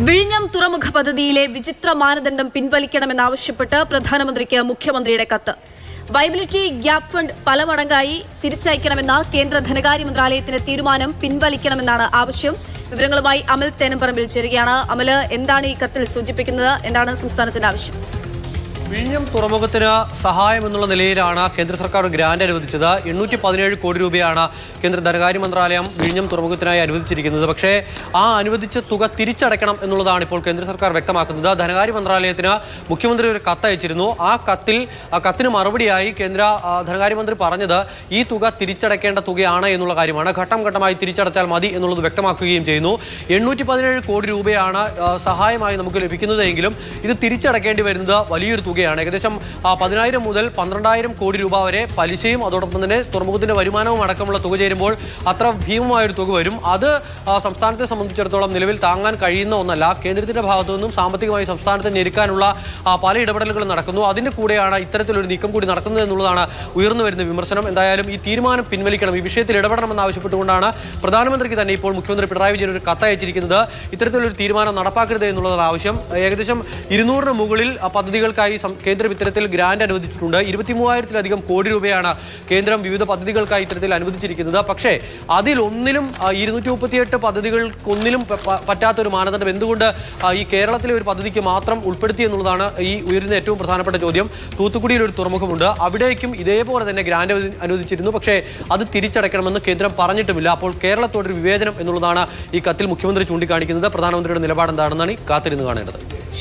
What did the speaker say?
വിഴിഞ്ഞം തുറമുഖ പദ്ധതിയിലെ വിചിത്ര മാനദണ്ഡം പിൻവലിക്കണമെന്നാവശ്യപ്പെട്ട് പ്രധാനമന്ത്രിക്ക് മുഖ്യമന്ത്രിയുടെ കത്ത്. വയബിലിറ്റി ഗ്യാപ് ഫണ്ട് പല മടങ്ങായി തിരിച്ചയക്കണമെന്ന കേന്ദ്ര ധനകാര്യ മന്ത്രാലയത്തിന്റെ തീരുമാനം പിൻവലിക്കണമെന്നാണ് ആവശ്യം. വിവരങ്ങളുമായി അമൽ തേനമ്പറമ്പിൽ ചേരുകയാണ്. അമൽ, എന്താണ് ഈ കത്തിൽ സൂചിപ്പിക്കുന്നത്? എന്താണ് സംസ്ഥാനത്തിന്റെ ആവശ്യം? വിഴിഞ്ഞം തുറമുഖത്തിന് സഹായം എന്നുള്ള നിലയിലാണ് കേന്ദ്ര സർക്കാർ ഗ്രാന്റ് അനുവദിച്ചത്. 817 കോടി രൂപയാണ് കേന്ദ്ര ധനകാര്യ മന്ത്രാലയം വിഴിഞ്ഞം തുറമുഖത്തിനായി അനുവദിച്ചിരിക്കുന്നത്. പക്ഷേ ആ അനുവദിച്ച തുക തിരിച്ചടയ്ക്കണം എന്നുള്ളതാണ് ഇപ്പോൾ കേന്ദ്ര സർക്കാർ വ്യക്തമാക്കുന്നത്. ധനകാര്യ മന്ത്രാലയത്തിന് മുഖ്യമന്ത്രി ഒരു കത്ത് അയച്ചിരുന്നു. ആ കത്തിന് മറുപടിയായി കേന്ദ്ര ധനകാര്യമന്ത്രി പറഞ്ഞത് ഈ തുക തിരിച്ചടയ്ക്കേണ്ട തുകയാണ് എന്നുള്ള കാര്യമാണ്. ഘട്ടം ഘട്ടമായി തിരിച്ചടച്ചാൽ മതി എന്നുള്ളത് വ്യക്തമാക്കുകയും ചെയ്യുന്നു. 817 കോടി രൂപയാണ് സഹായമായി നമുക്ക് ലഭിക്കുന്നതെങ്കിലും ഇത് തിരിച്ചടക്കേണ്ടി വരുന്നത് വലിയൊരു തുകയാണ്. ഏകദേശം 10,000 മുതൽ 12,000 കോടി രൂപ വരെ പലിശയും അതോടൊപ്പം തന്നെ തുറമുഖത്തിന്റെ വരുമാനവും അടക്കമുള്ള തുക ചേരുമ്പോൾ അത്ര ഭീമമായൊരു തുക വരും. അത് സംസ്ഥാനത്തെ സംബന്ധിച്ചിടത്തോളം നിലവിൽ താങ്ങാൻ കഴിയുന്ന ഒന്നല്ല. കേന്ദ്രത്തിന്റെ ഭാഗത്തു നിന്നും സാമ്പത്തികമായി സംസ്ഥാനത്തെ ഞെരുക്കാനുള്ള പല ഇടപെടലുകളും നടക്കുന്നു. അതിന്റെ കൂടെയാണ് ഇത്തരത്തിലൊരു നീക്കം കൂടി നടക്കുന്നത് എന്നുള്ളതാണ് ഉയർന്നു വരുന്ന വിമർശനം. എന്തായാലും ഈ തീരുമാനം പിൻവലിക്കണം, ഈ വിഷയത്തിൽ ഇടപെടണമെന്ന് ആവശ്യപ്പെട്ടുകൊണ്ടാണ് പ്രധാനമന്ത്രിക്ക് തന്നെ ഇപ്പോൾ മുഖ്യമന്ത്രി പിണറായി വിജയൻ ഒരു കത്തയച്ചിരിക്കുന്നത്. ഇത്തരത്തിലൊരു തീരുമാനം നടപ്പാക്കരുത് എന്നുള്ളതാണ് ആവശ്യം. ഏകദേശം 200 മുകളിൽ പദ്ധതികൾക്കായി കേന്ദ്ര ഇത്തരത്തിൽ ഗ്രാന്റ് അനുവദിച്ചിട്ടുണ്ട്. 23,000-ലധികം കോടി രൂപയാണ് കേന്ദ്രം വിവിധ പദ്ധതികൾക്കായി ഇത്തരത്തിൽ അനുവദിച്ചിരിക്കുന്നത്. പക്ഷേ അതിലൊന്നിലും 238 പദ്ധതികൾക്കൊന്നിലും പറ്റാത്തൊരു മാനദണ്ഡം എന്തുകൊണ്ട് ഈ കേരളത്തിലെ ഒരു പദ്ധതിക്ക് മാത്രം ഉൾപ്പെടുത്തി എന്നുള്ളതാണ് ഈ ഉയരുന്ന ഏറ്റവും പ്രധാനപ്പെട്ട ചോദ്യം. തൂത്തുക്കുടിയിൽ ഒരു തുറമുഖമുണ്ട്, അവിടേക്കും ഇതേപോലെ തന്നെ ഗ്രാന്റ് അനുവദിച്ചിരുന്നു. പക്ഷേ അത് തിരിച്ചടയ്ക്കണമെന്ന് കേന്ദ്രം പറഞ്ഞിട്ടുമില്ല. അപ്പോൾ കേരളത്തോടൊരു വിവേചനം എന്നുള്ളതാണ് ഈ കത്തിൽ മുഖ്യമന്ത്രി ചൂണ്ടിക്കാണിക്കുന്നത്. പ്രധാനമന്ത്രിയുടെ നിലപാട് എന്താണെന്നാണ് കാത്തിരുന്ന് കാണേണ്ടത്.